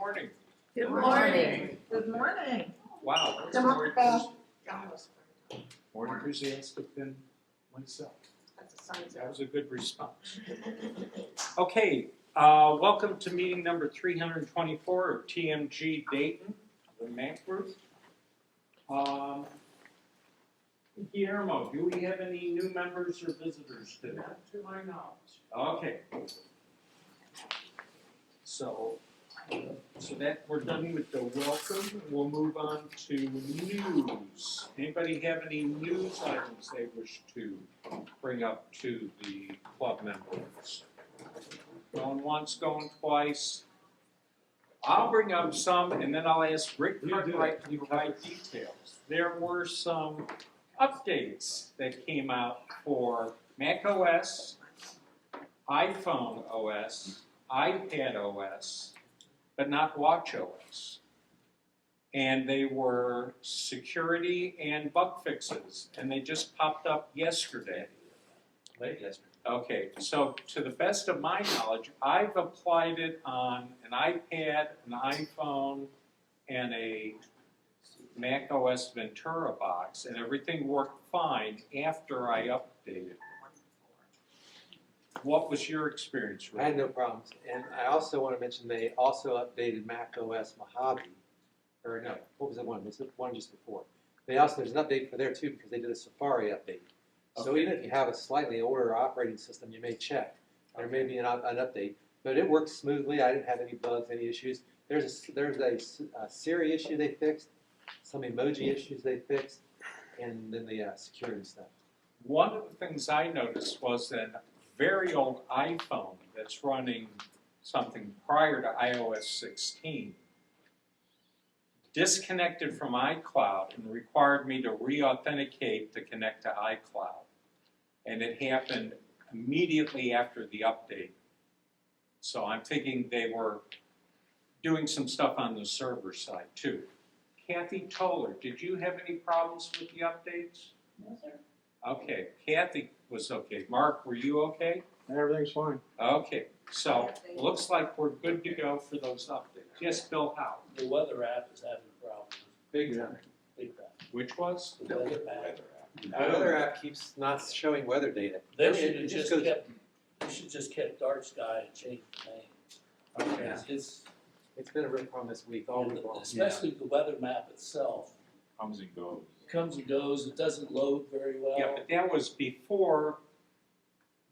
morning. Good morning. Good morning. Wow, that's Come on, more, Beth. more enthusiastic than myself. That was a good response. Okay, welcome to meeting number 324 of TMG Dayton, the Mac Group. Guillermo, do we have any new members or visitors today? Not to my knowledge. Okay. So that we're done with the welcome. We'll move on to news. Anybody have any news items they wish to bring up to the club members? Going once, going twice. I'll bring up some, and then I'll ask Rick Cartwright to provide details. There were some updates that came out for Mac OS, iPhone OS, iPad OS, but not Watch OS. And they were security and bug fixes, and they just popped up yesterday. Late yesterday. Okay, so to the best of my knowledge, I've applied it on an iPad, an iPhone, and a Mac OS Ventura box, and everything worked fine after I updated. What was your experience, Rick? I had no problems, and I also want to mention they also updated Mac OS Mojave, or no, what was the one? Was it one just before? There's an update for there too because they did a Safari update. So Okay. even if you have a slightly older operating system, you may check. There may be an update, but it works smoothly. I didn't have any bugs, any issues. There's a Siri issue they fixed, some emoji issues they fixed, and then the security stuff. One of the things I noticed was that a very old iPhone that's running something prior to iOS 16 disconnected from iCloud and required me to re-authenticate to connect to iCloud. And it happened immediately after the update. So I'm thinking they were doing some stuff on the server side too. Kathy Toller, did you have any problems with the updates? No, sir. Okay, Kathy was okay. Mark, were you okay? Everything's fine. Okay, so looks like we're good to go for those updates. Yes, Bill Howe. The weather app is having problems, Big time. big time. Which was? The weather app. The weather app keeps not showing weather data. They I mean, should it have just just goes- kept, they should just kept dark sky and changed the name. Okay. It's been a real problem this week, all week long. Especially the weather map itself, Comes and goes. comes and goes, it doesn't load very well. Yeah, but that was before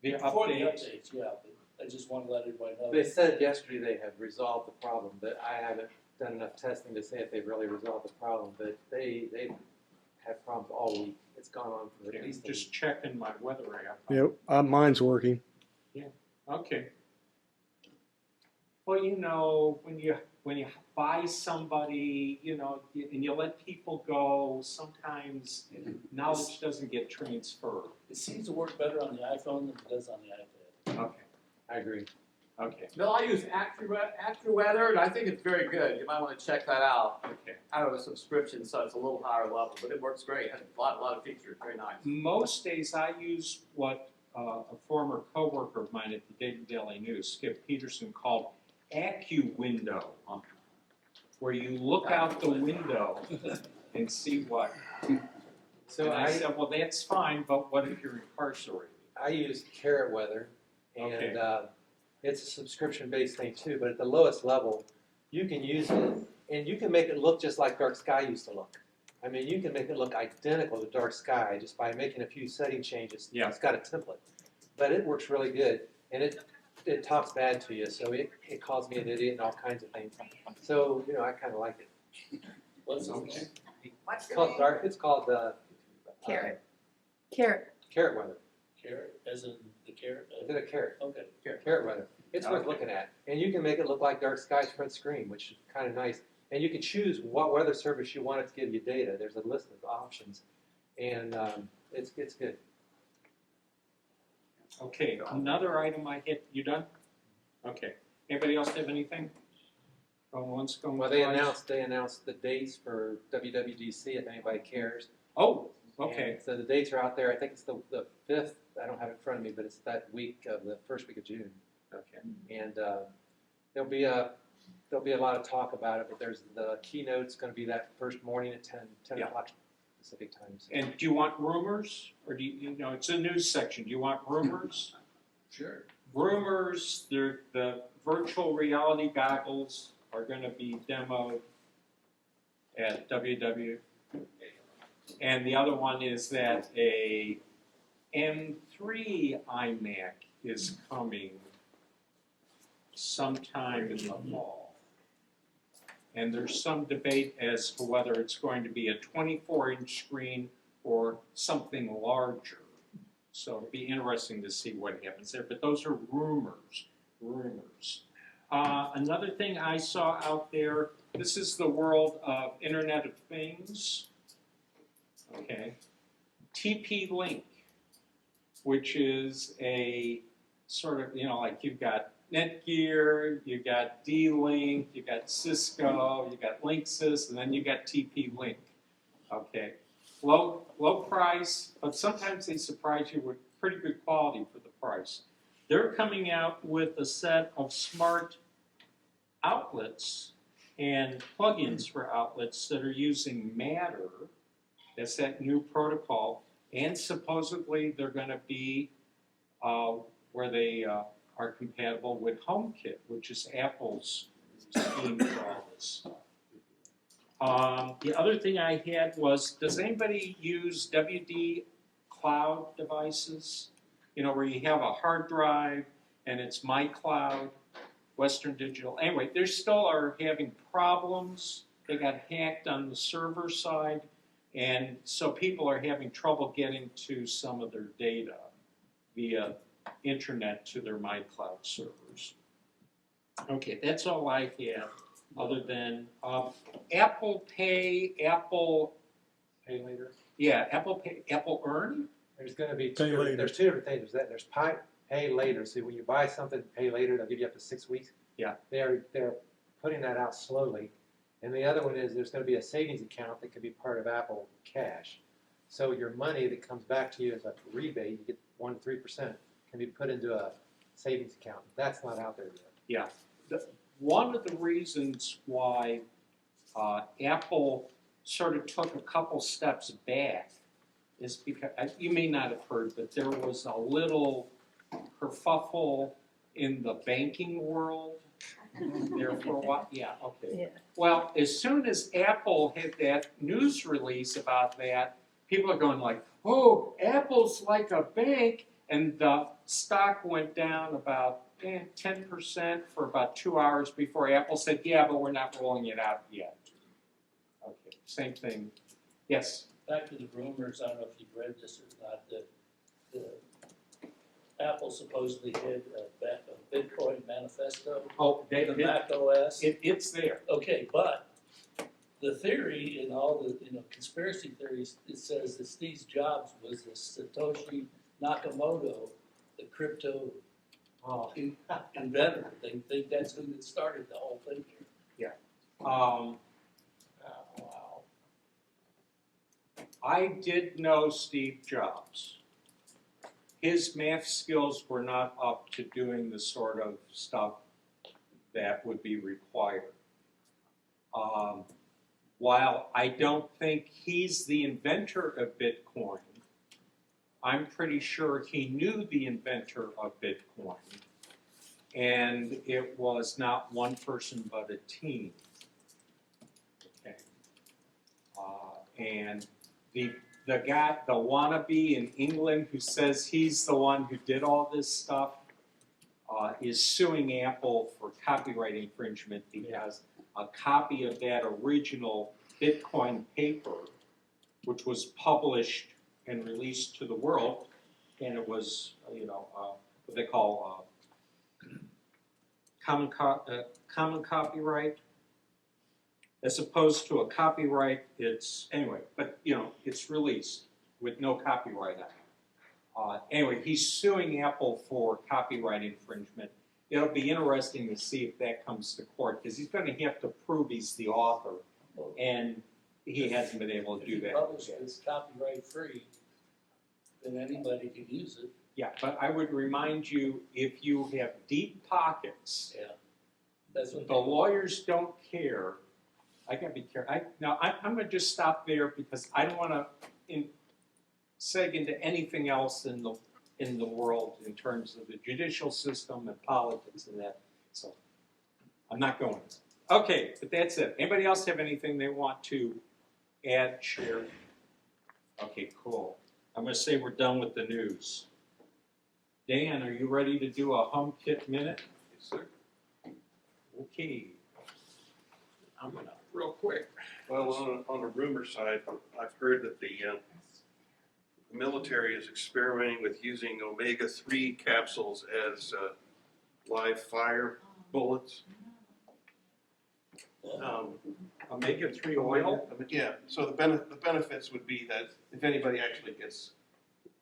the Before the updates. updates, yeah, but I just want to let everybody know. They said yesterday they have resolved the problem, but I haven't done enough testing to say if they've really resolved the problem. But they've had problems all week. It's gone on for at least a Just week. checking my weather app. Yep, mine's working. Okay. Well, you know, when you buy somebody, you know, and you let people go, sometimes knowledge doesn't get transferred. It seems to work better on the iPhone than it does on the iPad. Okay, I agree. okay, Bill, I use AccuWeather, and I think it's very good. You might want to check that out. okay. I have a subscription, so it's a little higher level, but it works great. It has a lot of features. Very nice. Most days I use what a former coworker of mine at the Dayton Daily News, Skip Peterson, called AccuWindow, where you look out the window and see what. So And I said, well, that's fine, but what if you're incarcerated? I use Carrot Weather, and Okay. it's a subscription-based thing too. But at the lowest level, you can use it, and you can make it look just like dark sky used to look. I mean, you can make it look identical to dark sky just by making a few setting changes. Yeah. It's got a template, but it works really good, and it talks bad to you, so it calls me an idiot and all kinds of things. So I kind of like it. What's the Okay. name? What's It's your called name? dark. It's called Carrot. Carrot Weather. Carrot, as in the carrot? Instead of carrot. Okay. Carrot Weather. It's worth Okay. looking at. And you can make it look like dark skies front screen, which is kind of nice. And you can choose what weather service you want it to give you data. There's a list of options. And it's good. Okay, another item I hit, you done? Okay, anybody else have anything? Going once, going Well, twice? they announced the dates for WWDC if anybody cares. Oh, okay, And so the dates are out there. I think it's the 5th. I don't have it in front of me, but it's that week of the first week of June. okay. And there'll be a there'll be a lot of talk about it, but there's the keynote's gonna be that first morning at 10 Yeah. o'clock Pacific time. So. And do you want rumors, or do you know, it's a news section, do you want rumors? Sure. Rumors, the virtual reality goggles are gonna be demoed at WW. And the other one is that a M3 iMac is coming sometime in the fall. And there's some debate as to whether it's going to be a 24-inch screen or something larger. So it'll be interesting to see what happens there, but those are rumors. Another thing I saw out there, this is the world of Internet of Things. Okay. TP-Link, which is a sort of, you know, like you've got Netgear, you've got D-Link, you've got Cisco, you've got Linksys, and then you've got TP-Link. Okay. Low price, but sometimes they surprise you with pretty good quality for the price. They're coming out with a set of smart outlets and plugins for outlets that are using Matter. That's that new protocol, and supposedly they're going to be where they are compatible with HomeKit, which is Apple's scheme for all this stuff. The other thing I had was, does anybody use WD cloud devices? You know, where you have a hard drive and it's MyCloud, Western Digital. Anyway, they still are having problems. They got hacked on the server side, and so people are having trouble getting to some of their data via internet to their MyCloud servers. Okay, that's all I have. Other than Apple Pay, Apple Pay later. Apple Pay, Apple Earn. There's going to be Pay later. There's two different things. There's pay later. So when you buy something, pay later. They'll give you up to 6 weeks. Yeah. They're putting that out slowly. And the other one is there's going to be a savings account that can be part of Apple Cash. So your money that comes back to you as a rebate, you get 1 to 3%, can be put into a savings account. That's not out there yet. Yeah. One of the reasons why Apple sort of took a couple steps back is because, you may not have heard, but there was a little kerfuffle in the banking world there for a while. Yeah, okay. Yeah. Well, as soon as Apple had that news release about that, people are going like, oh, Apple's like a bank, and the stock went down about 10% for about 2 hours before Apple said, yeah, but we're not rolling it out yet. Okay, same thing. Yes? Back to the rumors, I don't know if you've read this or not, the Apple supposedly had a Bitcoin manifesto, Oh, the Mac OS. it's there. Okay, but the theory in all the conspiracy theories, it says that Steve Jobs was the Satoshi Nakamoto, the crypto inventor. They think that's who started the whole thing. Wow. I did know Steve Jobs. His math skills were not up to doing the sort of stuff that would be required. While I don't think he's the inventor of Bitcoin, I'm pretty sure he knew the inventor of Bitcoin, and it was not one person but a team. Okay. And the guy, the wannabe in England who says he's the one who did all this stuff, is suing Apple for copyright infringement because a copy of that original Bitcoin paper, which was published and released to the world, and it was, what they call common copyright, as opposed to a copyright. It's anyway, but it's released with no copyright on it. Anyway, he's suing Apple for copyright infringement. It'll be interesting to see if that comes to court, because he's going to have to prove he's the author, and he hasn't been able to do that. If you publish this copyright free, then anybody can use it. Yeah, but I would remind you, if you have deep pockets, That's what The lawyers don't care. I gotta be careful. I'm gonna just stop there because I don't wanna seg into anything else in the world in terms of the judicial system and politics and that. So I'm not going. Okay, but that's it. Anybody else have anything they want to add, share? Okay, cool. I'm gonna say we're done with the news. Dan, are you ready to do a HomeKit minute? Yes, sir. Okay. I'm gonna, real quick. Well, on the rumor side, I've heard that the military is experimenting with using omega-3 capsules as live fire bullets. Omega-3 oil? Yeah, so the benefits would be that if anybody actually gets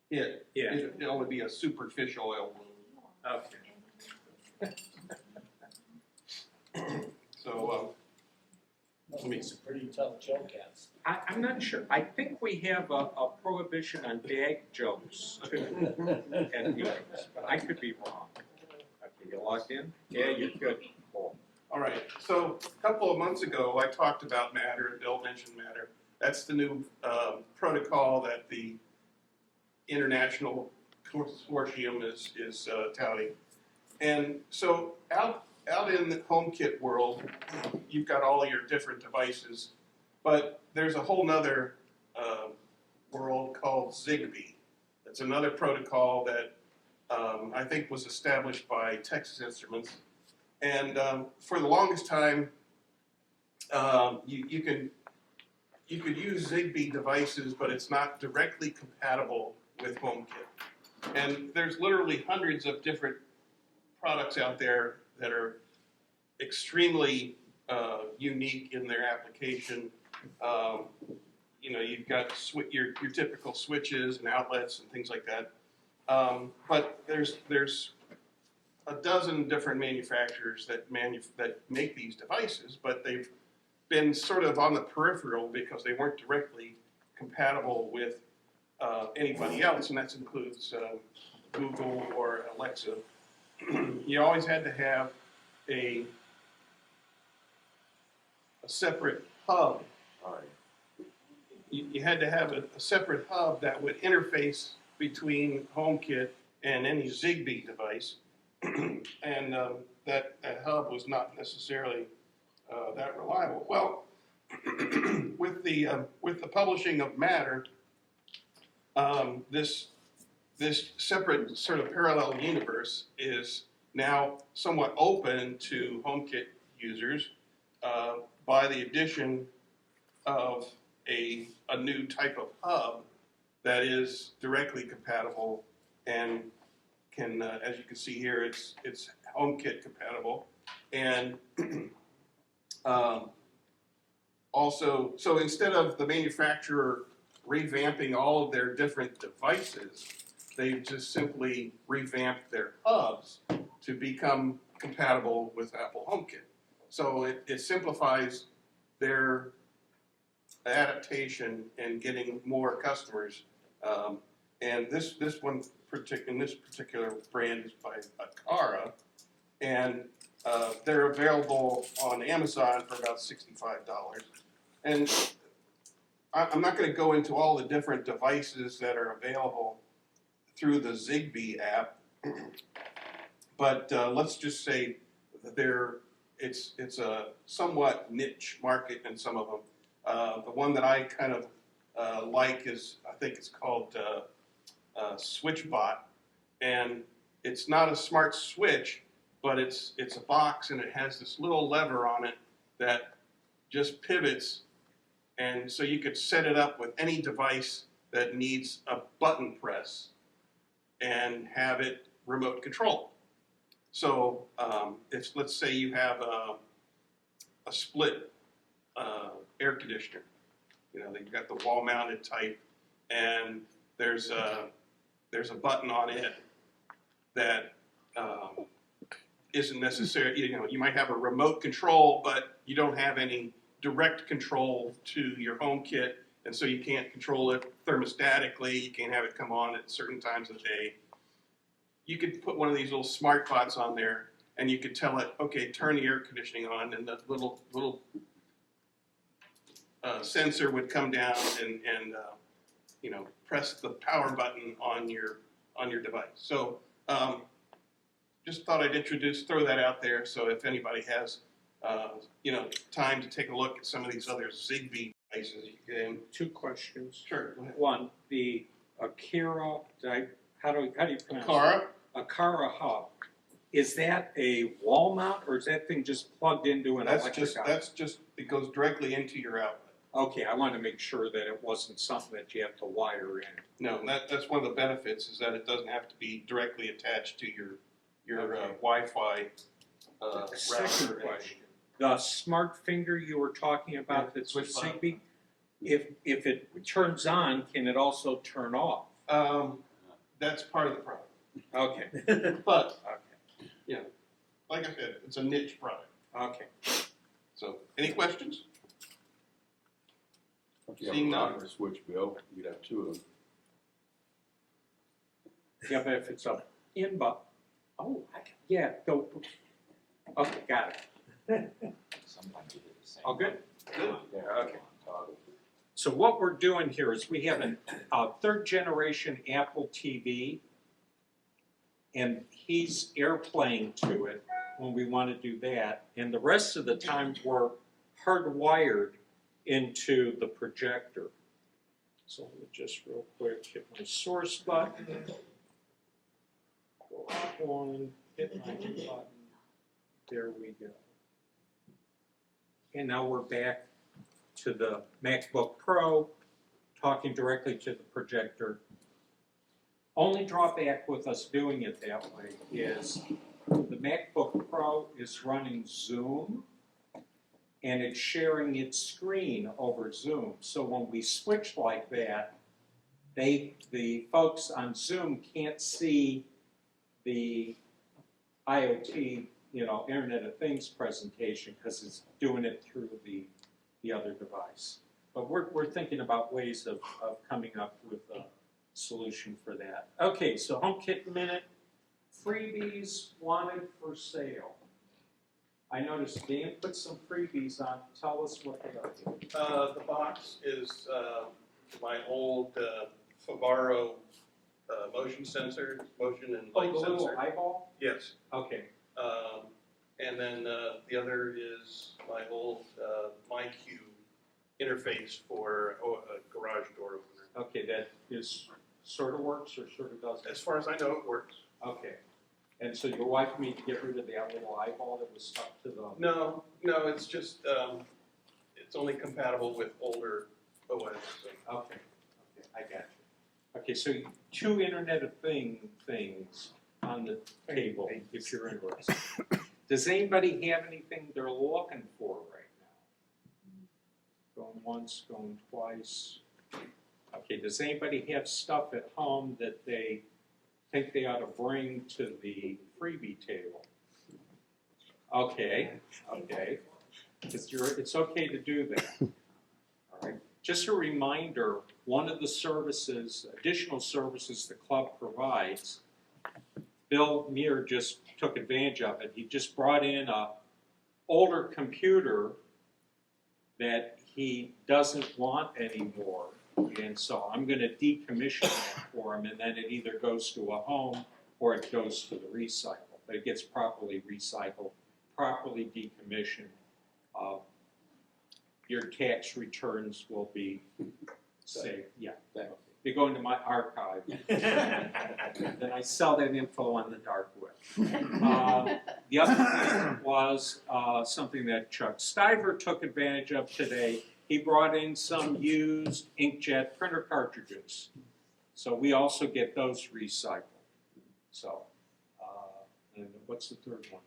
hit, Yeah. it would be a superficial oil wound. Okay. So, must be some pretty tough joke cats. I'm not sure. I think we have a prohibition on gag jokes too at meetings, but I could be wrong. Okay, you logged in? Yeah, you're good. Cool. all right, so a couple of months ago, I talked about Matter, Bill mentioned Matter. That's the new protocol that the International Consortium is touting. And so out in the HomeKit world, you've got all your different devices, but there's a whole nother world called Zigbee. It's another protocol that I think was established by Texas Instruments. And for the longest time, you could use Zigbee devices, but it's not directly compatible with HomeKit. And there's literally hundreds of different products out there that are extremely unique in their application. You've got your typical switches and outlets and things like that. But there's a dozen different manufacturers that make these devices, but they've been sort of on the peripheral because they weren't directly compatible with anybody else, and that includes Google or Alexa. You always had to have a separate hub. You had to have a separate hub that would interface between HomeKit and any Zigbee device, and that hub was not necessarily that reliable. Well, with the publishing of Matter, this separate sort of parallel universe is now somewhat open to HomeKit users by the addition of a new type of hub that is directly compatible and can, as you can see here, it's HomeKit compatible, and also, so instead of the manufacturer revamping all of their different devices, they've just simply revamped their hubs to become compatible with Apple HomeKit. So it simplifies their adaptation and getting more customers. And this particular brand is by Akara, and they're available on Amazon for about $65. And I'm not going to go into all the different devices that are available through the Zigbee app, but let's just say that it's a somewhat niche market in some of them. The one that I kind of like is, I think it's called SwitchBot, and it's not a smart switch, but it's a box, and it has this little lever on it that just pivots, and so you could set it up with any device that needs a button press and have it remote control. So let's say you have a split air conditioner. You've got the wall-mounted type, and there's a button on it that isn't necessary. You might have a remote control, but you don't have any direct control to your HomeKit, and so you can't control it thermostatically. You can't have it come on at certain times of the day. You could put one of these little smart bots on there, and you could tell it, okay, turn the air conditioning on, and the little sensor would come down and press the power button on your device. So just thought I'd throw that out there. So if anybody has time to take a look at some of these other Zigbee devices, you can. 2 questions. Sure. Go ahead. One, the Akira, how do you pronounce it? Akara. Akara hub. Is that a wall mount, or is that thing just plugged into an electric outlet? It goes directly into your outlet. Okay, I wanted to make sure that it wasn't something that you have to wire in. No, that's one of the benefits, is that it doesn't have to be directly attached to your Okay. Wi-Fi Second router. question, the smart finger you were talking about Yeah, that's switch button. Zigbee, if it turns on, can it also turn off? That's part of the problem. Okay, But okay, like I said, it's a niche product. okay. So, any questions? If you have Seeing a none. rocker switch, Bill, you'd have 2 of them. Yeah, but if it's a go. Okay, got it. Sometimes you do the same. All good? Good. Okay. So what we're doing here is we have a 3rd generation Apple TV, and he's airplaying to it when we want to do that, and the rest of the time we're hardwired into the projector. So let me just real quick hit my source button, go up 1, hit my new button, there we go. And now we're back to the MacBook Pro, talking directly to the projector. Only drawback with us doing it that way is the MacBook Pro is running Zoom, and it's sharing its screen over Zoom. So when we switch like that, the folks on Zoom can't see the IoT, Internet of Things presentation, because it's doing it through the other device. But we're thinking about ways of coming up with a solution for that. Okay, so HomeKit Minute, freebies wanted for sale. I noticed Dan put some freebies on. Tell us what they are. The box is my old Favaro motion sensor, motion and light Oh, the little sensor. eyeball? Yes. Okay, And then the other is my old MyQ interface for a garage door opener. okay, that is sort of works or sort of doesn't? As far as I know, it works. Okay. And so your wife made to get rid of that little eyeball that was stuck to the... No, it's just it's only compatible with older OS. So. Okay, I got you. Okay, so 2 Internet of Things on the table, if you're interested. Does anybody have anything they're looking for right now? Going once, going twice. Okay, does anybody have stuff at home that they think they ought to bring to the freebie table? Okay. It's okay to do that. All right. Just a reminder, one of the services, additional services the club provides, Bill Muir just took advantage of it. He just brought in a older computer that he doesn't want anymore. And so I'm going to decommission that for him, and then it either goes to a home or it goes to the recycle. But it gets properly recycled, properly decommissioned. Your tax returns will be saved. Yeah, they go into my archive. Then I sell that info on the dark web. The other thing was something that Chuck Stiver took advantage of today. He brought in some used inkjet printer cartridges. So we also get those recycled. So, and what's the third one?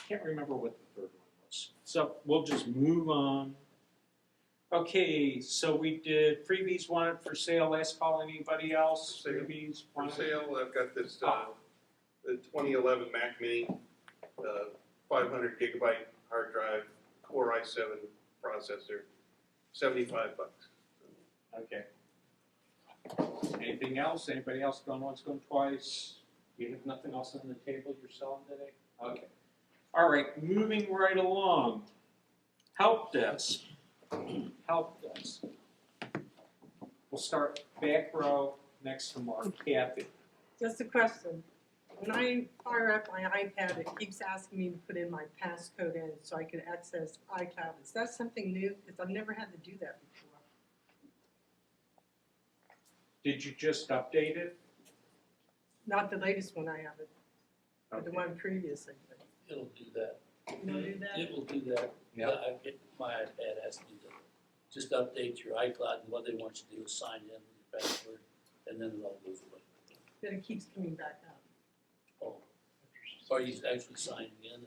Can't remember what the third one was. So we'll just move on. Okay, so we did freebies wanted for sale, last call, anybody else? For sale. Freebies For wanted? sale, I've got this the 2011 Mac Mini, 500 gigabyte hard drive, Core i7 processor, $75. Okay. Anything else? Anybody else going once, going twice? You have nothing else on the table you're selling today? Okay. All right, moving right along. Help desk. Help desk. We'll start back row next to Mark. Kathy. Just a question. When I fire up my iPad, it keeps asking me to put in my passcode in so I can access iCloud. Is that something new? Because I've never had to do that before. Did you just update it? Not the latest one I have it, but the Okay. one previously. It'll do that. You don't do that? It will do that. Yeah. I get, my iPad has to do that. Just update your iCloud, and what they want you to do is sign in with your password, and then it all goes away. But it keeps coming back up. Oh, are you actually signing in? And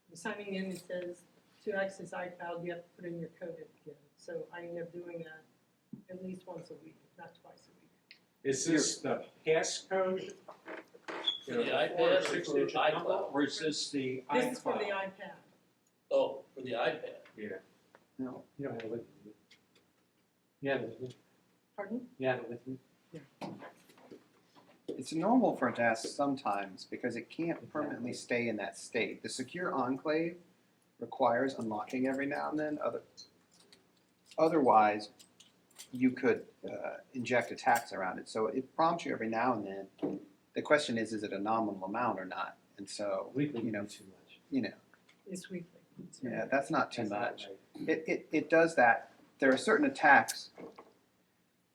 You're signing in, it says to access iCloud, you have to put in your code again. So I end up doing that at least once a week, if not twice a week. Is this the passcode? For the You know, iPad 4 or or 6 for digit number, iCloud? or is this the This is for the iCloud? iPad. Oh, for the iPad. Yeah. No, you don't have it with me. You have it with me. Pardon? You have it with me. It's normal for it to ask sometimes because it can't permanently stay in that state. The secure enclave requires unlocking every now and then. Otherwise, you could inject attacks around it. So it prompts you every now and then. The question is it a nominal amount or not? And so, Weekly you would know, be too much. It's weekly. yeah, that's not too That's not much. right. It does that. There are certain attacks.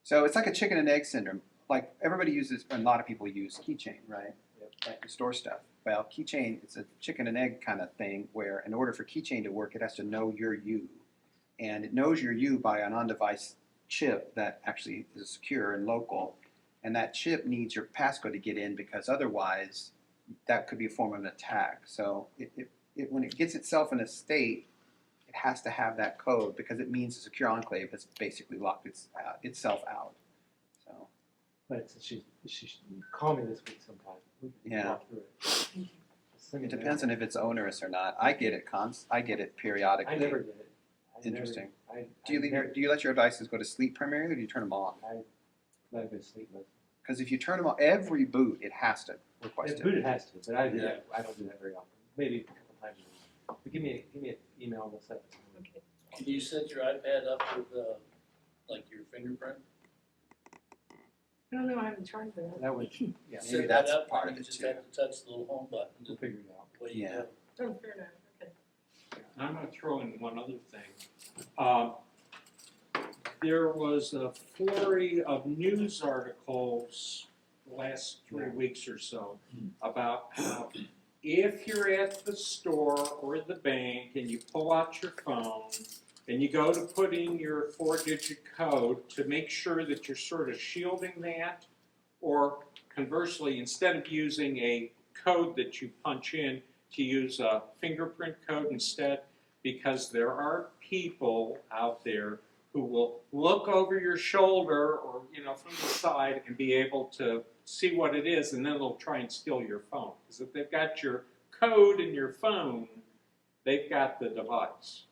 So it's like a chicken and egg syndrome. Like everybody uses, and a lot of people use keychain, right? Yep. Like to store stuff. Well, keychain, it's a chicken and egg kind of thing where in order for keychain to work, it has to know you're you. And it knows you're you by an on-device chip that actually is secure and local. And that chip needs your passcode to get in because otherwise that could be a form of an attack. So when it gets itself in a state, it has to have that code because it means the secure enclave has basically locked itself out. So But she call me this week sometime. We can Yeah. walk through it. Send me it the depends memo. on if it's onerous or not. I get it I get it periodically. I never get it. Interesting. I Do you do you let your devices go to sleep primarily, or do you turn them off? let it go to sleep with. Because if you turn them off, every boot it has to request It it. booted has to, but I do Yeah. that. I don't do that very often. Maybe a couple times a week. But give me an email and we'll set it. Okay. Can you set your iPad up with, like your fingerprint? I don't know, I haven't tried that. That would, yeah, Set maybe that that's up, part and of you it just too. have to touch the little home button, we'll and figure it out. away you Yeah. go. Oh, fair enough, okay. I'm gonna throw in one other thing. There was a flurry of news articles the last 3 weeks or so about how if you're at the store or the bank and you pull out your phone and you go to put in your 4-digit code to make sure that you're sort of shielding that, or conversely, instead of using a code that you punch in, to use a fingerprint code instead, because there are people out there who will look over your shoulder or, from the side and be able to see what it is, and then they'll try and steal your phone. Because if they've got your code in your phone, they've got the device.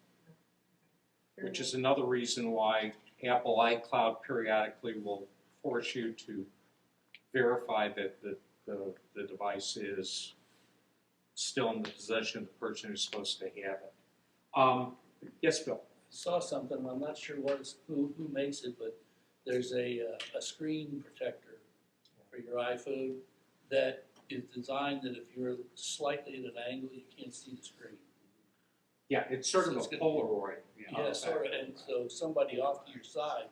Which is another reason why Apple iCloud periodically will force you to verify that the device is still in the possession of the person who's supposed to have it. Yes, Bill? Saw something, I'm not sure who makes it, but there's a screen protector for your iPhone that is designed that if you're slightly at an angle, you can't see the screen. Yeah, it's sort of So it's a gonna- Polaroid. Yeah, sort of, and so somebody off to your side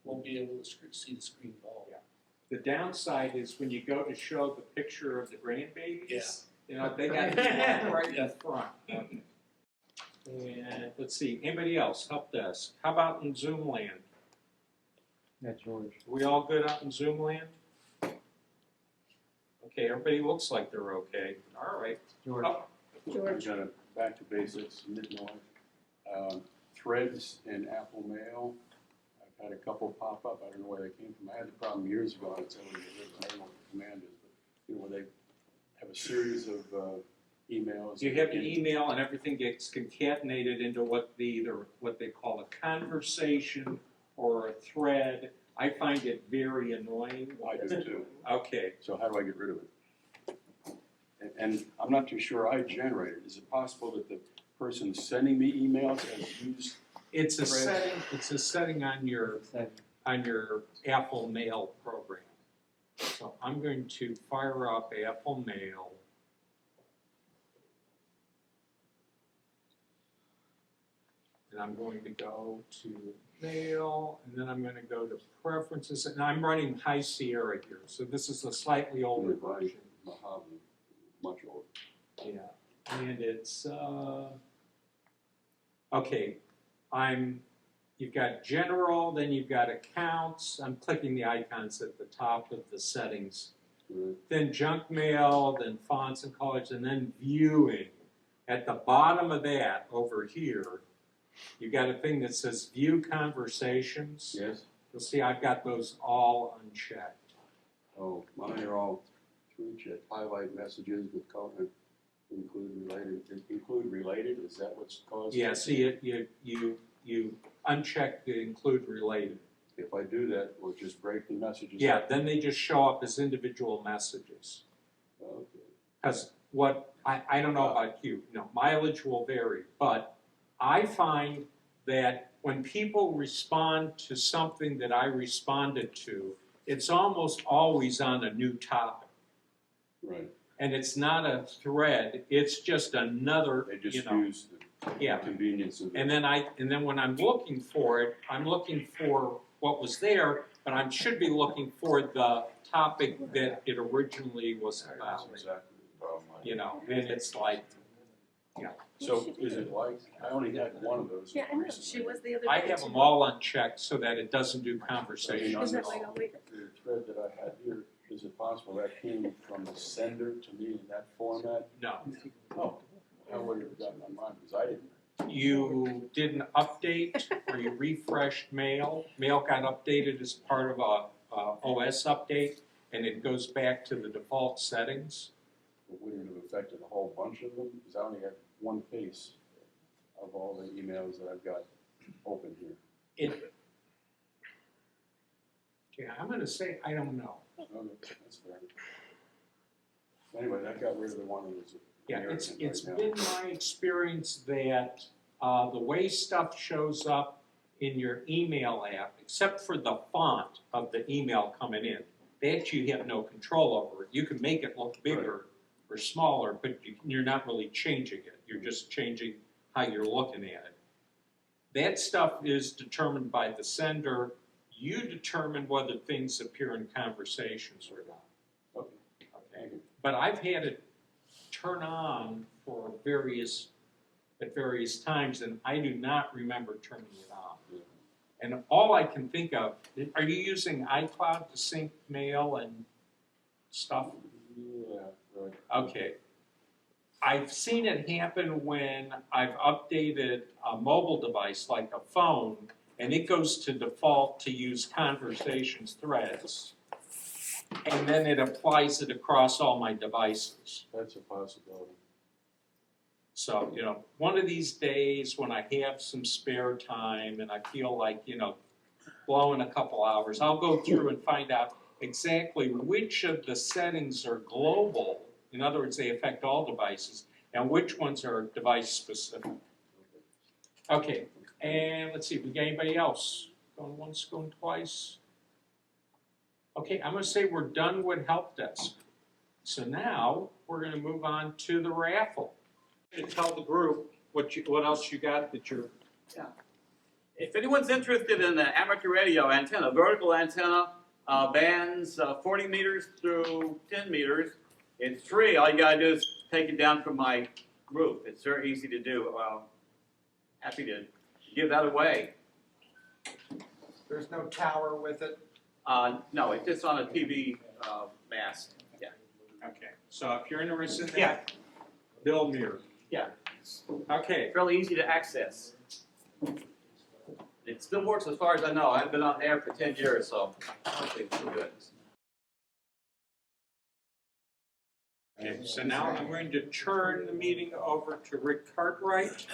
won't be able to see the screen at all. Yeah. The downside is when you go to show the picture of the grandbabies, they got to be right in front. And let's see, anybody else? Help desk. How about in Zoom land? Yeah, George. Are we all good out in Zoom land? Okay, everybody looks like they're okay. All right. George. Oh, George, Kind of back to basics, mid-north. Threads in Apple Mail. I've had a couple pop up. I don't know where they came from. I had the problem years ago, and it's only I don't know what the command is, but where they have a series of emails. you have the email and everything gets concatenated into what they call a conversation or a thread. I find it very annoying. I do too. Okay. So how do I get rid of it? and I'm not too sure I generated, is it possible that the person sending me emails has used? It's a setting on your Apple Mail program. So I'm going to fire up Apple Mail. And I'm going to go to Mail, and then I'm going to go to Preferences, and I'm running High Sierra here, so this is a slightly older version. Mojave, much older. Yeah, and it's, okay, you've got General, then you've got Accounts. I'm clicking the icons at the top of the settings. Right. Then Junk Mail, then Fonts and Colors, and then Viewing. At the bottom of that, over here, you've got a thing that says View Conversations. Yes? You'll see I've got those all unchecked. Oh, mine are all through chat, highlight messages with color, include related, is that what's caused? Yeah, see, you uncheck the Include Related. If I do that, will it just break the messages? Yeah, up? then they just show up as individual messages. Okay. Because I don't know about you, mileage will vary, but I find that when people respond to something that I responded to, it's almost always on a new topic. Right, And it's not a thread, it's just another, they just use the Yeah. convenience of it. And then when I'm looking for it, I'm looking for what was there, but I should be looking for the topic that it originally was That's about. exactly the problem. And it's like, So is it like, I only had one of those Yeah, I know, recently. she was the other I day have too. them all unchecked so that it doesn't do I mean, conversation. on Isn't this, that like, oh, wait. the thread that I had here, is it possible that came from the sender to me in that format? No, Oh, I would have gotten on mine, because I didn't. you didn't update or you refreshed Mail. Mail got updated as part of a OS update, and it goes back to the default settings. It wouldn't have affected a whole bunch of them, because I only got one case of all the emails that I've got open here. I'm going to say I don't know. Okay, that's fair. Anyway, that got rid of the one that was. Yeah, inheritance it's right now. been my experience that the way stuff shows up in your email app, except for the font of the email coming in, that you have no control over. You can make it look bigger or smaller, but you're not really changing it. You're just changing how you're looking at it. That stuff is determined by the sender. You determine whether things appear in conversations or not. Okay, Okay, but I've had it turn on for at various times, and I do not remember turning it on. Yeah. And all I can think of, are you using iCloud to sync mail and stuff? Yeah, right. Okay. I've seen it happen when I've updated a mobile device like a phone, and it goes to default to use conversations threads. And then it applies it across all my devices. That's a possibility. So, one of these days when I have some spare time and I feel like, blowing a couple hours, I'll go through and find out exactly which of the settings are global. In other words, they affect all devices, and which ones are device specific. Okay, and let's see, we got anybody else? Going once, going twice? Okay, I'm gonna say we're done with help desk. So now, we're gonna move on to the raffle. To tell the group what else you got that you're, If anyone's interested in an amateur radio antenna, vertical antenna, bands 40 meters through 10 meters, it's free. All you gotta do is take it down from my roof. It's very easy to do. Happy to give that away. There's no tower with it? No, it's just on a TV mast. Yeah. okay, so if you're interested in that, Bill Muir. Yeah. Okay, Fairly easy to access. It still works as far as I know. I've been on air for 10 years, so hopefully it's still good. okay, so now I'm going to turn the meeting over to Rick Cartwright.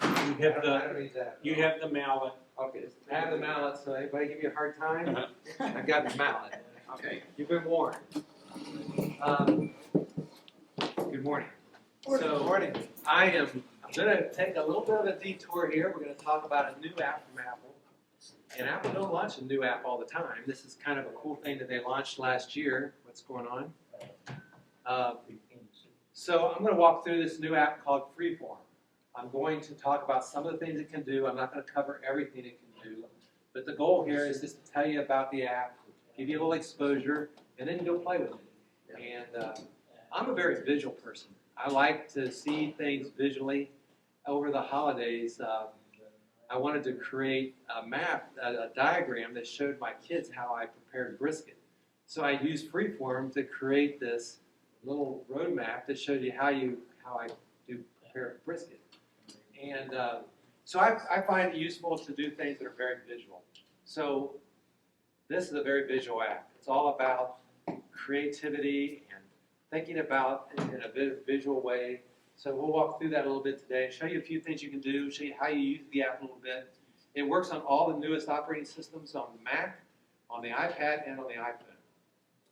You have the mallet. Okay, I have the mallet, so anybody give you a hard time? I've got the mallet. Okay, you've been warned. Good morning. Good morning. I'm gonna take a little bit of a detour here. We're gonna talk about a new app from Apple. And Apple don't launch a new app all the time. This is kind of a cool thing that they launched last year. What's going on? So I'm gonna walk through this new app called Freeform. I'm going to talk about some of the things it can do. I'm not gonna cover everything it can do. But the goal here is just to tell you about the app, give you a little exposure, and then go play with it. And I'm a very visual person. I like to see things visually. Over the holidays, I wanted to create a map, a diagram that showed my kids how I prepared brisket. So I used Freeform to create this little road map that showed you how I do prepare brisket. And so I find it useful to do things that are very visual. So this is a very visual app. It's all about creativity and thinking about it in a visual way. So we'll walk through that a little bit today, show you a few things you can do, show you how you use the app a little bit. It works on all the newest operating systems on the Mac, on the iPad, and on the iPhone.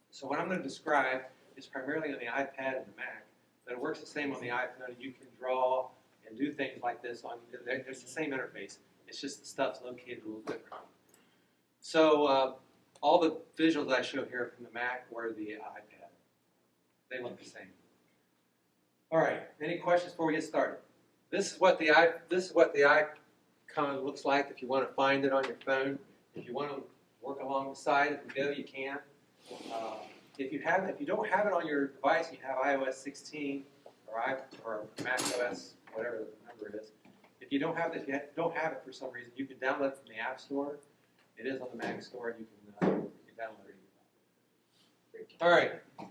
So what I'm going to describe is primarily on the iPad and the Mac, but it works the same on the iPhone. You can draw and do things like this on, there's the same interface. It's just the stuff's located a little different. So all the visuals I show here from the Mac or the iPad, they look the same. All right, any questions before we get started? This is what the icon looks like if you want to find it on your phone. If you want to work along the side as we go, you can. If you don't have it on your device, you have iOS 16 or Mac OS, whatever the number is. If you don't have it for some reason, you can download it from the App Store. It is on the Mac Store, and you can download it. All right. I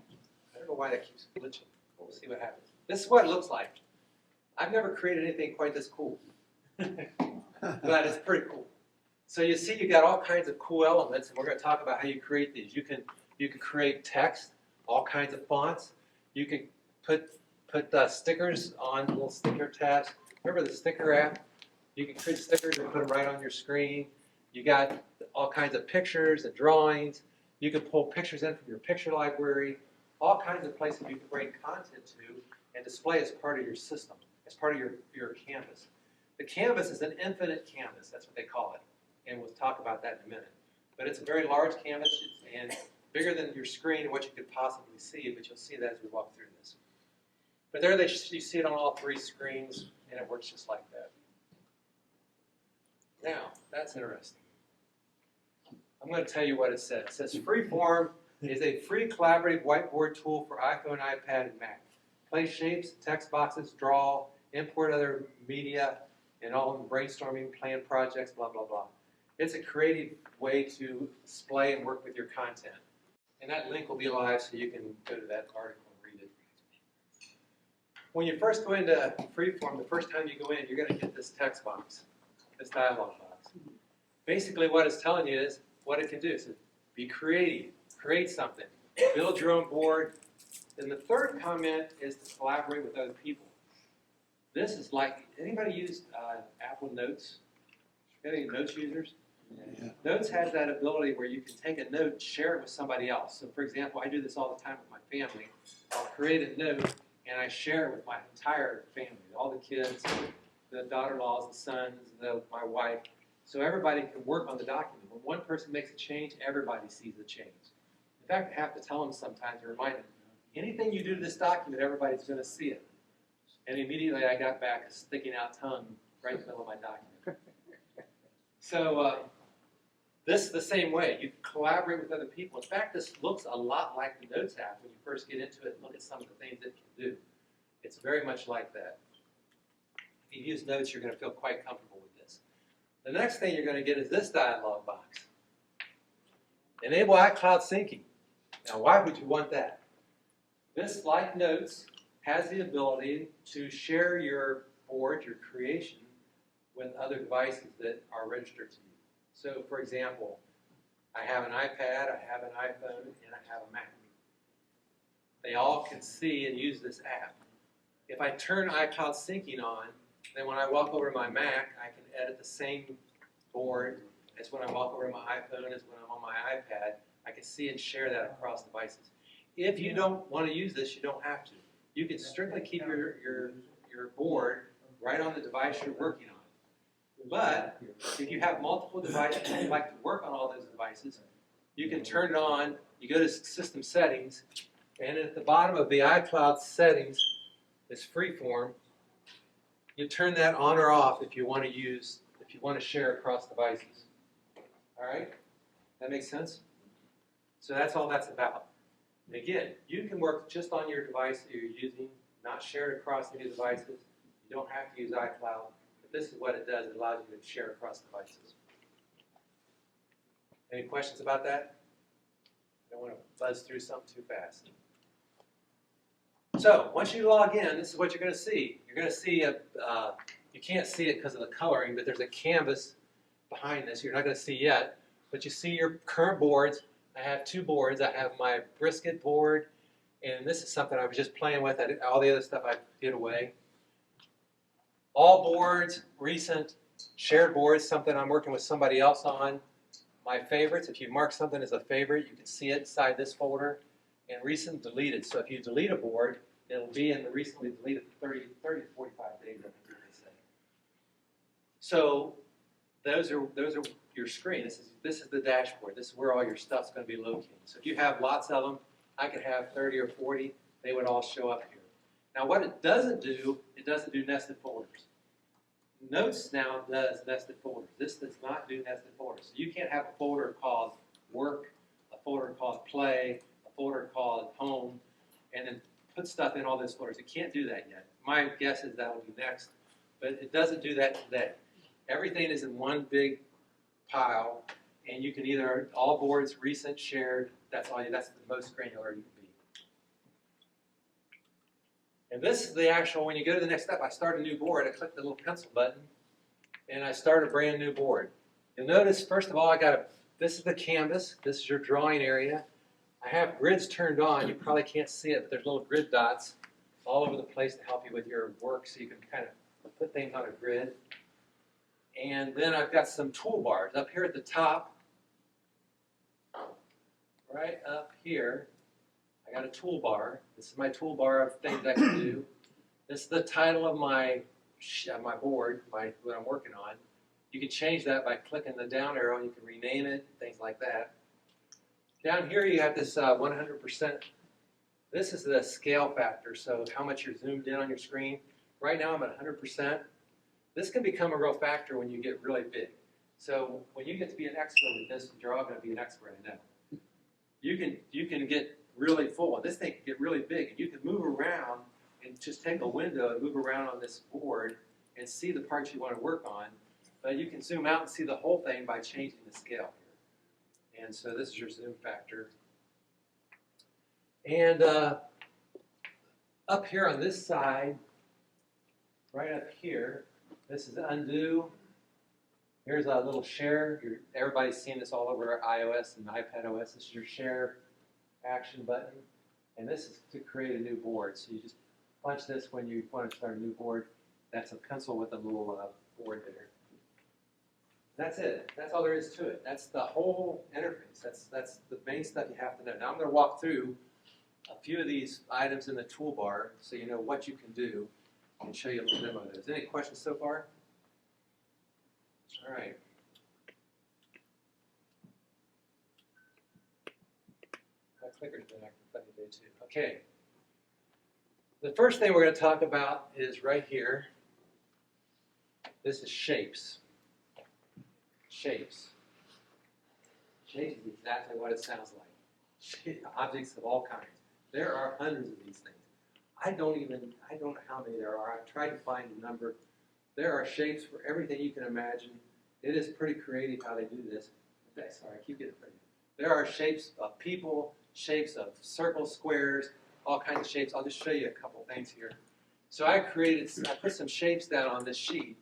don't know why that keeps glitching. We'll see what happens. This is what it looks like. I've never created anything quite this cool, but it's pretty cool. So you see, you got all kinds of cool elements, and we're going to talk about how you create these. You can create text, all kinds of fonts. You can put stickers on little sticker tabs. Remember the sticker app? You can create stickers and put them right on your screen. You got all kinds of pictures and drawings. You can pull pictures in from your picture library. All kinds of places you can bring content to and display as part of your system, as part of your canvas. The canvas is an infinite canvas, that's what they call it, and we'll talk about that in a minute. But it's a very large canvas and bigger than your screen and what you could possibly see, but you'll see that as we walk through this. But there you see it on all three screens, and it works just like that. Now, that's interesting. I'm going to tell you what it says. It says Freeform is a free collaborative whiteboard tool for iPhone, iPad, and Mac. Place shapes, text boxes, draw, import other media, and all of them brainstorming, plan projects, blah, blah, blah. It's a creative way to display and work with your content. And that link will be live so you can go to that article and read it. When you first go into Freeform, the first time you go in, you're going to get this text box, this dialog box. Basically what it's telling you is what it can do. So be creative, create something, build your own board. And the third comment is to collaborate with other people. This is like, anybody used Apple Notes? Any Notes users? Yeah. Notes has that ability where you can take a note and share it with somebody else. So for example, I do this all the time with my family. I'll create a note and I share it with my entire family, all the kids, the daughter-in-laws, the sons, my wife. So everybody can work on the document. When one person makes a change, everybody sees the change. In fact, I have to tell them sometimes to remind them, anything you do to this document, everybody's going to see it. And immediately I got back a sticking out tongue right in the middle of my document. So this is the same way. You collaborate with other people. In fact, this looks a lot like the Notes app when you first get into it and look at some of the things it can do. It's very much like that. If you use Notes, you're going to feel quite comfortable with this. The next thing you're going to get is this dialog box. Enable iCloud syncing. Now, why would you want that? This, like Notes, has the ability to share your board, your creation, with other devices that are registered to you. So, for example, I have an iPad, I have an iPhone, and I have a Mac. They all can see and use this app. If I turn iCloud syncing on, then when I walk over to my Mac, I can edit the same board as when I walk over to my iPhone, as when I'm on my iPad. I can see and share that across devices. If you don't want to use this, you don't have to. You can strictly keep your board right on the device you're working on. But if you have multiple devices and you like to work on all those devices, you can turn it on. You go to System Settings, and at the bottom of the iCloud settings is Freeform. You turn that on or off if you want to share across devices. All right? That makes sense? So that's all that's about. And again, you can work just on your device that you're using, not share it across any devices. You don't have to use iCloud, but this is what it does. It allows you to share across devices. Any questions about that? I don't want to buzz through something too fast. So once you log in, this is what you're going to see. You're going to see you can't see it because of the coloring, but there's a canvas behind this. You're not going to see yet, but you see your current boards. I have two boards. I have my brisket board, and this is something I was just playing with. All the other stuff I did away. All boards, recent, shared boards, something I'm working with somebody else on. My favorites, if you mark something as a favorite, you can see it inside this folder. And recent deleted. So if you delete a board, it'll be in the recently deleted for 30 to 45 days, I think they say. So those are your screen. This is the dashboard. This is where all your stuff's going to be located. So if you have lots of them, I could have 30 or 40. They would all show up here. Now what it doesn't do nested folders. Notes now does nested folders. This does not do nested folders. So you can't have a folder called work, a folder called play, a folder called home, and then put stuff in all those folders. It can't do that yet. My guess is that will be next, but it doesn't do that today. Everything is in one big pile, and you can either all boards, recent, shared. That's the most granular you can be. And this is the actual. When you go to the next step, I start a new board. I click the little pencil button, and I start a brand new board. You'll notice, first of all, this is the canvas. This is your drawing area. I have grids turned on. You probably can't see it, but there's little grid dots all over the place to help you with your work, so you can kind of put things on a grid. And then I've got some toolbars up here at the top. Right up here, I got a toolbar. This is my toolbar of things I can do. This is the title of my board, what I'm working on. You can change that by clicking the down arrow, and you can rename it, things like that. Down here you have this 100%. This is the scale factor, so how much you're zoomed in on your screen. Right now I'm at 100%. This can become a real factor when you get really big. So when you get to be an expert with this, you're all going to be an expert in that. You can get really full. This thing can get really big, and you can move around and just take a window and move around on this board and see the parts you want to work on. But you can zoom out and see the whole thing by changing the scale here. And so this is your zoom factor. And up here on this side, right up here, this is undo. Here's a little share. Everybody's seen this all over iOS and iPadOS. This is your share action button. And this is to create a new board. So you just punch this when you want to start a new board. That's a pencil with a little board there. That's it. That's all there is to it. That's the whole interface. That's the main stuff you have to know. Now I'm going to walk through a few of these items in the toolbar so you know what you can do and show you a little demo of those. Any questions so far? All right. My clicker's been acting funny today too. Okay. The first thing we're going to talk about is right here. This is shapes. Shapes. Shapes is exactly what it sounds like. Objects of all kinds. There are hundreds of these things. I don't know how many there are. I've tried to find a number. There are shapes for everything you can imagine. It is pretty creative how they do this. Okay, sorry, I keep getting pretty. There are shapes of people, shapes of circles, squares, all kinds of shapes. I'll just show you a couple things here. So I put some shapes down on this sheet,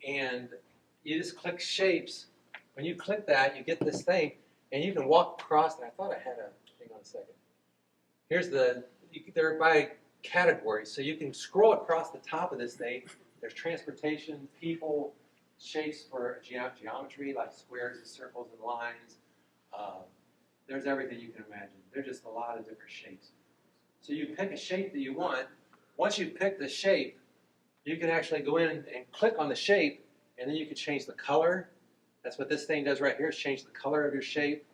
and you just click shapes. When you click that, you get this thing, and you can walk across it. I thought I had hang on a second. Here's they're by category, so you can scroll across the top of this thing. There's transportation, people, shapes for geometry, like squares and circles and lines, there's everything you can imagine. There's just a lot of different shapes. So you pick a shape that you want. Once you've picked the shape, you can actually go in and click on the shape, and then you can change the color. That's what this thing does right here, is change the color of your shape.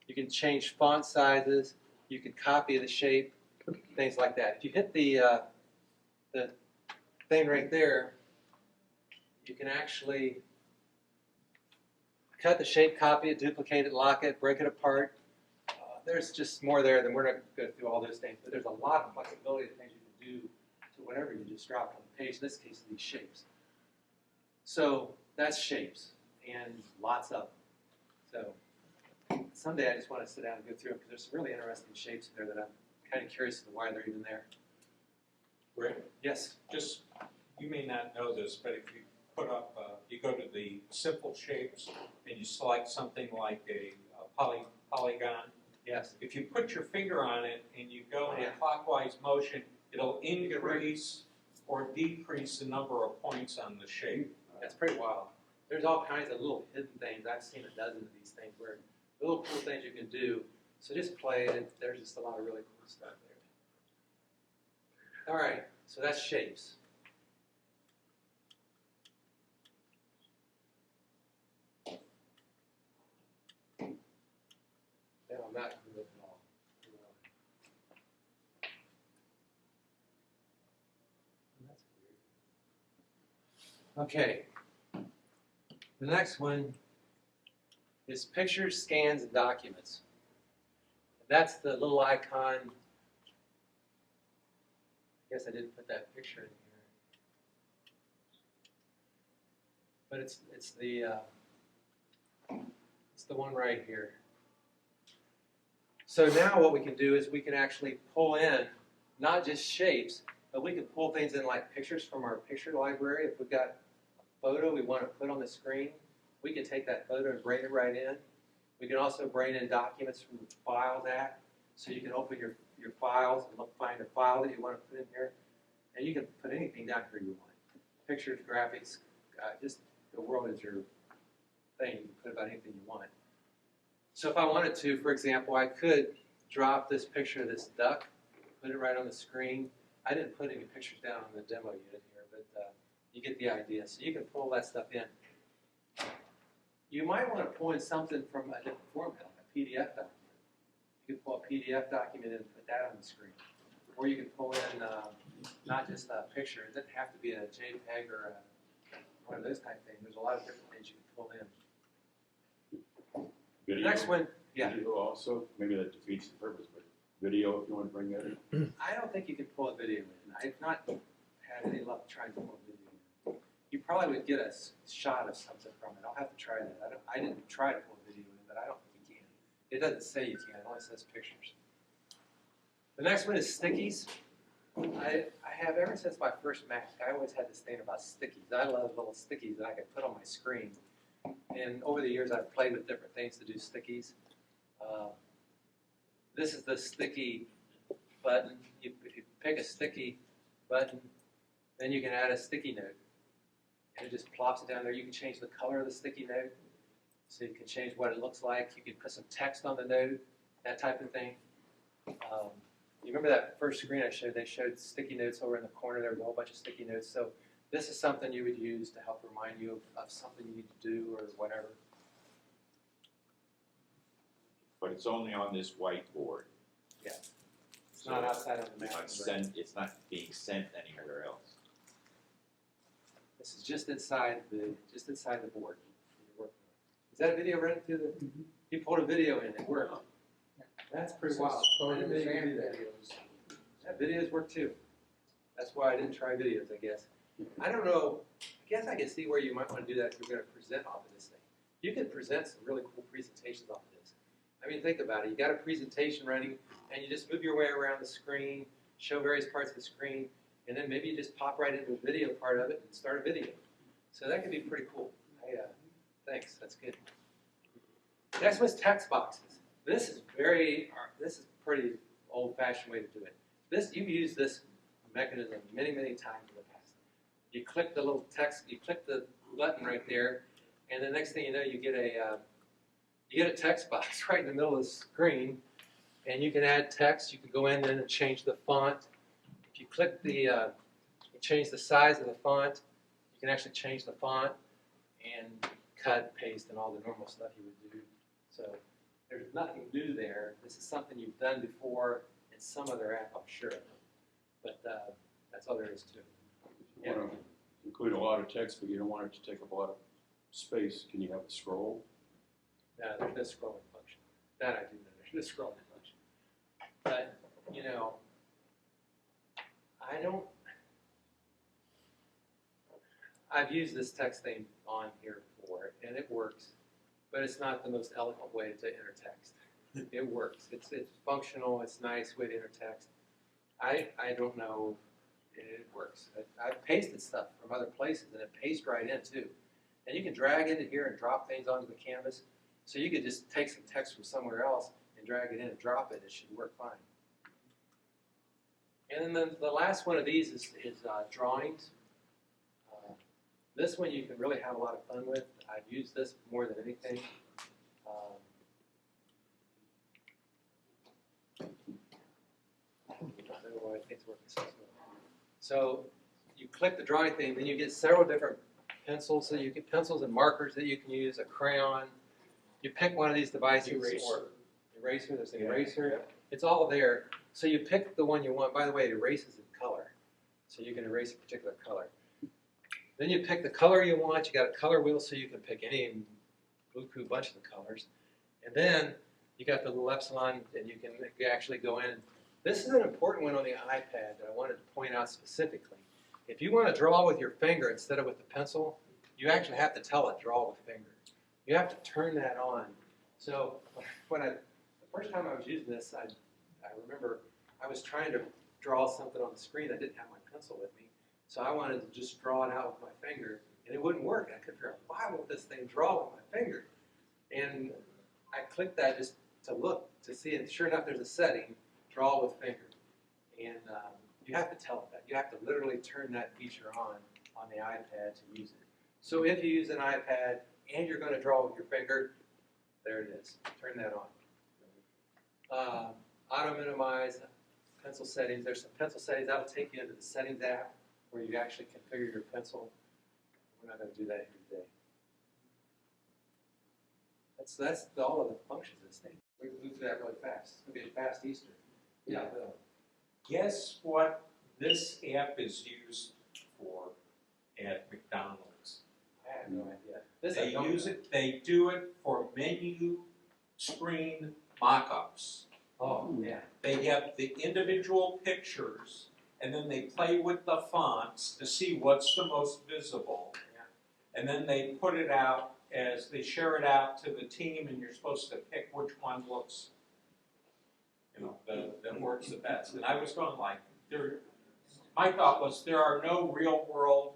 You can change font sizes. You can copy the shape, things like that. If you hit the thing right there, you can actually cut the shape, copy it, duplicate it, lock it, break it apart. There's just more there than we're not going to go through all those things, but there's a lot of flexibility of things you can do to whatever you just dropped on the page. In this case, these shapes. So that's shapes, and lots of them. So someday I just want to sit down and go through them because there's some really interesting shapes in there that I'm kind of curious as to why they're even there. Rick, Yes. just, you may not know this, but if you put up, you go to the simple shapes and you select something like a polygon. Yes. If you put your finger on it and you go in a clockwise motion, it'll increase or decrease the number of points on the shape. That's pretty wild. There's all kinds of little hidden things. I've seen a dozen of these things where little cool things you can do. So just play it. There's just a lot of really cool stuff there. All right, so that's shapes. No, I'm not good at all. That's weird. Okay. The next one is pictures, scans, and documents. That's the little icon. I guess I didn't put that picture in here. But it's the one right here. So now what we can do is we can actually pull in not just shapes, but we can pull things in like pictures from our picture library. If we've got a photo we want to put on the screen, we can take that photo and bring it right in. We can also bring in documents from the Files app, so you can open your files and find a file that you want to put in here, and you can put anything down here you want. Pictures, graphics, just the world is your thing. You can put about anything you want. So if I wanted to, for example, I could drop this picture of this duck, put it right on the screen. I didn't put any pictures down on the demo unit here, but you get the idea. So you can pull that stuff in. You might want to pull in something from a different format, like a PDF document. You can pull a PDF document and put that on the screen. Or you can pull in not just a picture. It doesn't have to be a JPEG or one of those type of things. There's a lot of different things you can pull in. Video. The next one, yeah. Video also, maybe that defeats the purpose, but video, if you want to bring that in. I don't think you can pull a video in. I've not had any luck trying to pull a video in. You probably would get a shot of something from it. I'll have to try that. I didn't try to pull a video in, but I don't think you can. It doesn't say you can. It only says pictures. The next one is stickies. I have, ever since my first Mac, I always had this thing about stickies. I love little stickies that I could put on my screen. And over the years, I've played with different things to do stickies. This is the sticky button. If you pick a sticky button, then you can add a sticky note. And it just plops it down there. You can change the color of the sticky note. So you can change what it looks like. You can put some text on the note, that type of thing. You remember that first screen I showed? They showed sticky notes over in the corner. There was a whole bunch of sticky notes. So this is something you would use to help remind you of something you need to do or whatever. But it's only on this whiteboard. Yeah. It's not outside of the Mac. It's not being sent anywhere else. This is just inside the board. Is that a video running through the? You pulled a video in. It worked. That's pretty wild. I didn't know you could do that. Yeah, videos work too. That's why I didn't try videos, I guess. I don't know. I guess I can see where you might want to do that if you're going to present off of this thing. You can present some really cool presentations off of this. I mean, think about it. You got a presentation running, and you just move your way around the screen, show various parts of the screen, and then maybe you just pop right into the video part of it and start a video. So that could be pretty cool. Thanks. That's good. Next one's text boxes. This is pretty old-fashioned way to do it. You've used this mechanism many, many times in the past. You click the little text, you click the button right there, and the next thing you know, you you get a text box right in the middle of the screen, and you can add text. You can go in and change the font. If you click the, you change the size of the font, you can actually change the font and cut, paste, and all the normal stuff you would do. So there's nothing new there. This is something you've done before in some other app, I'm sure. But that's all there is to it. You want to include a lot of text, but you don't want it to take up a lot of space. Can you have a scroll? No, there's no scrolling function. That I do know. There's no scrolling function. But, you know, I've used this text thing on here before, and it works, but it's not the most eloquent way to enter text. It works. It's functional. It's a nice way to enter text. I don't know. It works. I've pasted stuff from other places, and it pastes right in, too. And you can drag into here and drop things onto the canvas. So you could just take some text from somewhere else and drag it in and drop it. It should work fine. And then the last one of these is drawings. This one you can really have a lot of fun with. I've used this more than anything. I don't know why I think it's working so slow. So you click the drawing thing, then you get several different pencils. So you get pencils and markers that you can use, a crayon. You pick one of these devices. Or eraser, there's an eraser. It's all there. So you pick the one you want. By the way, it erases in color. So you can erase a particular color. Then you pick the color you want. You got a color wheel so you can pick any blue bunch of the colors. And then you got the little epsilon and you can actually go in. This is an important one on the iPad that I wanted to point out specifically. If you want to draw with your finger instead of with the pencil, you actually have to tell it draw with finger. You have to turn that on. So the first time I was using this, I remember I was trying to draw something on the screen. I didn't have my pencil with me. So I wanted to just draw it out with my finger, and it wouldn't work. I couldn't figure out, why won't this thing draw with my finger? And I clicked that just to look, to see it. Sure enough, there's a setting, draw with finger. And you have to tell it that. You have to literally turn that feature on the iPad to use it. So if you use an iPad and you're going to draw with your finger, there it is. Turn that on. Auto minimize, pencil settings. There's some pencil settings. That'll take you into the settings app where you actually configure your pencil. We're not going to do that here today. That's all of the functions of this thing. We moved through that really fast. It's going to be a fast Easter. Yeah. Guess what this app is used for at McDonald's? I have no idea. They do it for menu screen mock-ups. Oh, yeah. They have the individual pictures, and then they play with the fonts to see what's the most visible. Yeah. And then they put it out as they share it out to the team, and you're supposed to pick which one looks, that works the best. And I was going like, my thought was there are no real-world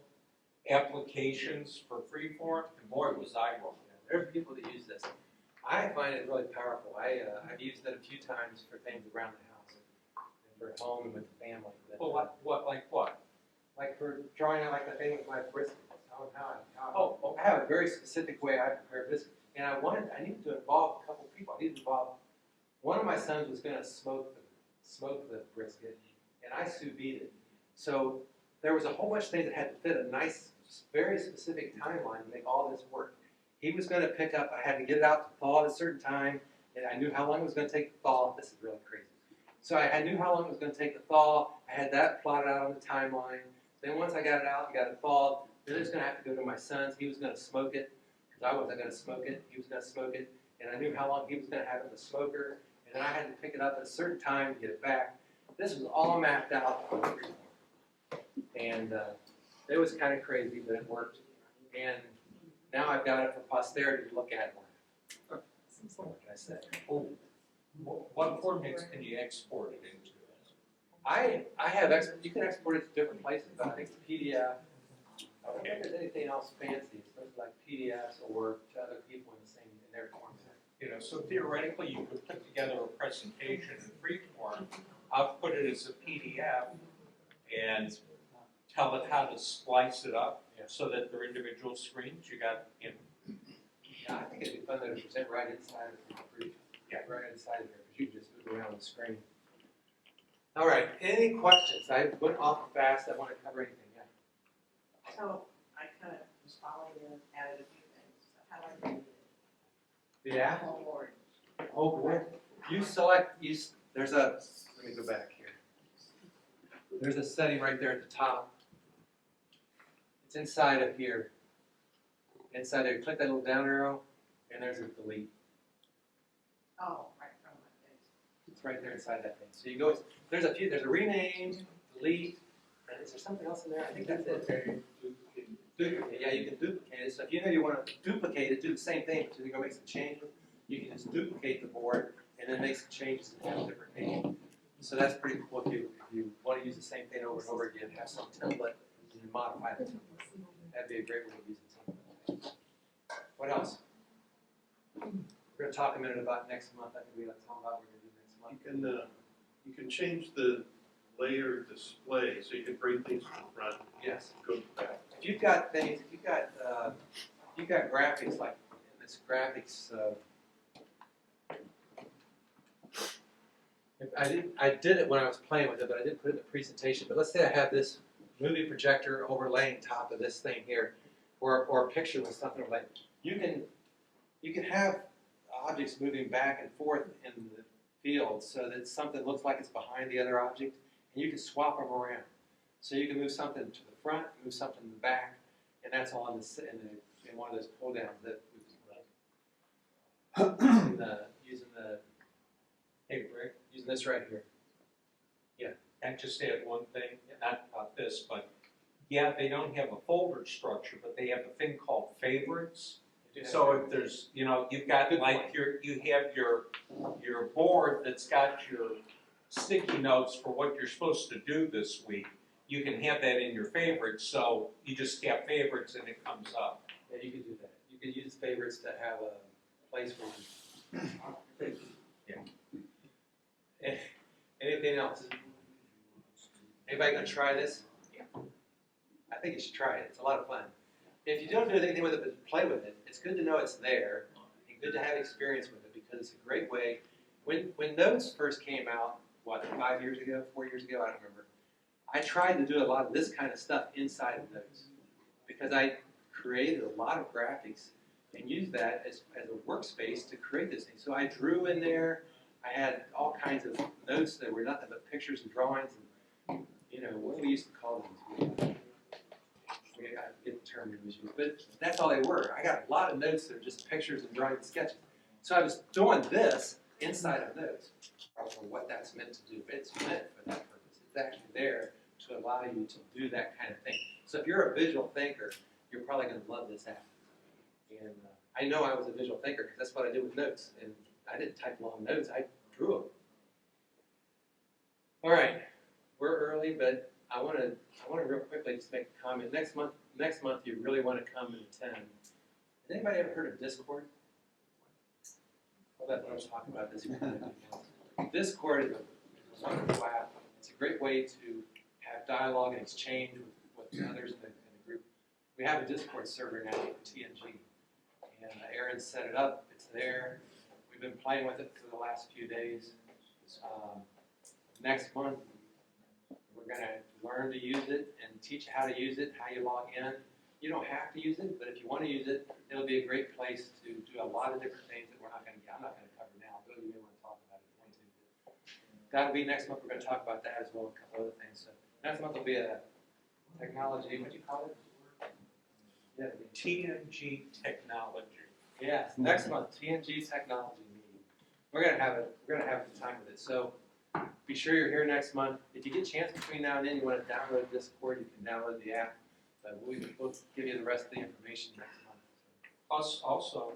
applications for Freeform, and boy, was I wrong. There are people that use this. I find it really powerful. I've used it a few times for things around the house and for home and with the family. Well, like what? Like for drawing out like the thing with my brisket. I have a very specific way I prepare brisket, and I needed to involve a couple people. I needed to involve one of my sons was going to smoke the brisket, and I sous vide it. So there was a whole bunch of things that had to fit a nice, very specific timeline to make all this work. He was going to pick up, I had to get it out to thaw at a certain time, and I knew how long it was going to take to thaw. This is really crazy. So I knew how long it was going to take to thaw. I had that plotted out on the timeline. Then once I got it out and got it thawed, then it was going to have to go to my son's. He was going to smoke it, because I wasn't going to smoke it. He was going to smoke it, and I knew how long he was going to have it in the smoker, and then I had to pick it up at a certain time to get it back. This was all mapped out on Freeform. And it was kind of crazy, but it worked. And now I've got it for posterity to look at more. What can I say? Oh, what formats can you export it into? I have you can export it to different places, but I think it's PDF. I don't think there's anything else fancy. It's mostly like PDFs or to other people in their format. So theoretically, you could put together a presentation in Freeform, output it as a PDF, and tell it how to splice it up so that they're individual screens. You got Yeah, I think it'd be fun though to present right inside of the group. Yeah, right inside of here, because you can just move around the screen. All right, any questions? I went off fast, I want to cover anything, yeah. So I kind of was following and added a few things. How do I do it? The app? Whole board. Oh, board. You select, there's a, let me go back here. There's a setting right there at the top. It's inside of here. Inside there, click that little down arrow, and there's a delete. Oh, right from my face. It's right there inside that thing. So you go, there's a rename, delete, and is there something else in there? I think that's it. Duplicate, yeah, you can duplicate it. So if you know you want to duplicate it, do the same thing, but you go make some changes, you can just duplicate the board and then make some changes and have a different name. So that's pretty cool if you want to use the same thing over and over again, have some template, and then modify the template. That'd be a great way to use the template. What else? We're going to talk a minute about next month. I think we got to talk about what we're going to do next month. You can change the layer display, so you can bring things to the front, Yes. go back. If you've got things, if you've got graphics like this graphics. I did it when I was playing with it, but I didn't put it in the presentation. But let's say I have this movie projector overlaying top of this thing here, or a picture with something overlaying. You can have objects moving back and forth in the field so that something looks like it's behind the other object, and you can swap them around. So you can move something to the front, move something to the back, and that's all in one of those pull downs that using the hey Rick, using this right here. And just add one thing, not about this, but yeah, they don't have a folder structure, but they have a thing called favorites. So if there's, you've got like you have your board that's got your sticky notes for what you're supposed to do this week. You can have that in your favorites, so you just tap favorites and it comes up. Yeah, you could do that. You could use favorites to have a place where you. Yeah. Anything else? Anybody gonna try this? I think you should try it. It's a lot of fun. If you don't do anything with it but play with it, it's good to know it's there and good to have experience with it because it's a great way. When Notes first came out, 5 years ago, 4 years ago, I don't remember. I tried to do a lot of this kind of stuff inside of Notes because I created a lot of graphics and used that as a workspace to create this thing. So I drew in there. I had all kinds of notes that were nothing but pictures and drawings and, what we used to call them. I get the term used, but that's all they were. I got a lot of notes that are just pictures and drawings and sketches. So I was doing this inside of Notes for what that's meant to do. It's meant for that purpose. It's actually there to allow you to do that kind of thing. So if you're a visual thinker, you're probably going to love this app. And I know I was a visual thinker because that's what I did with Notes. And I didn't type long notes. I drew them. All right. We're early, but I want to real quickly just make a comment. Next month, you really want to come and attend. Has anybody ever heard of Discord? I'll let us talk about this. Discord is a wonderful app. It's a great way to have dialogue and exchange with others in the group. We have a Discord server now for TMG, and Aaron set it up. It's there. We've been playing with it for the last few days. Next month, we're going to learn to use it and teach you how to use it, how you log in. You don't have to use it, but if you want to use it, it'll be a great place to do a lot of different things that I'm not going to cover now, but you may want to talk about it if you want to. That'll be next month. We're going to talk about that as well, a couple other things. So next month will be a technology, what do you call it? Yeah, TMG Technology. yes, next month, TMG Technology Meeting. We're going to have a time with it. So be sure you're here next month. If you get a chance between now and then, you want to download Discord, you can download the app. But we'll give you the rest of the information next month. Plus also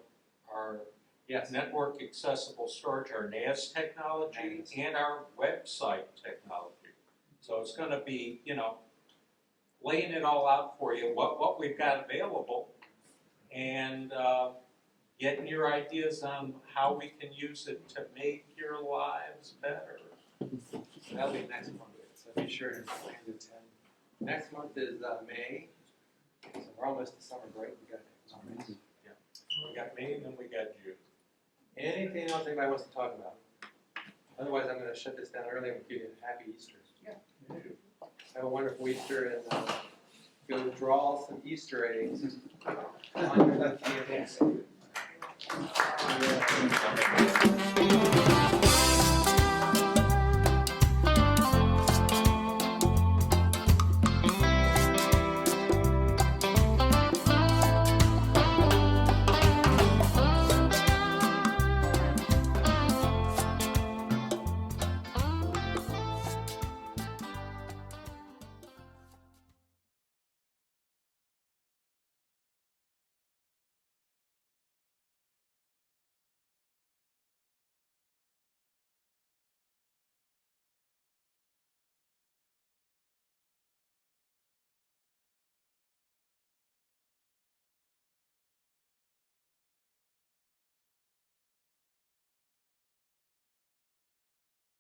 our Yes. network accessible storage, our NAS technology, NAS. and our website technology. So it's going to be, laying it all out for you, what we've got available, and getting your ideas on how we can use it to make your lives better. That'll be next month. So be sure to plan to attend. Next month is May. So we're almost to summer break. We got We got May and then we got June. Anything else anybody wants to talk about? Otherwise, I'm gonna shut this down early and give you a happy Easter. Have a wonderful Easter and go draw some Easter eggs on your left hand.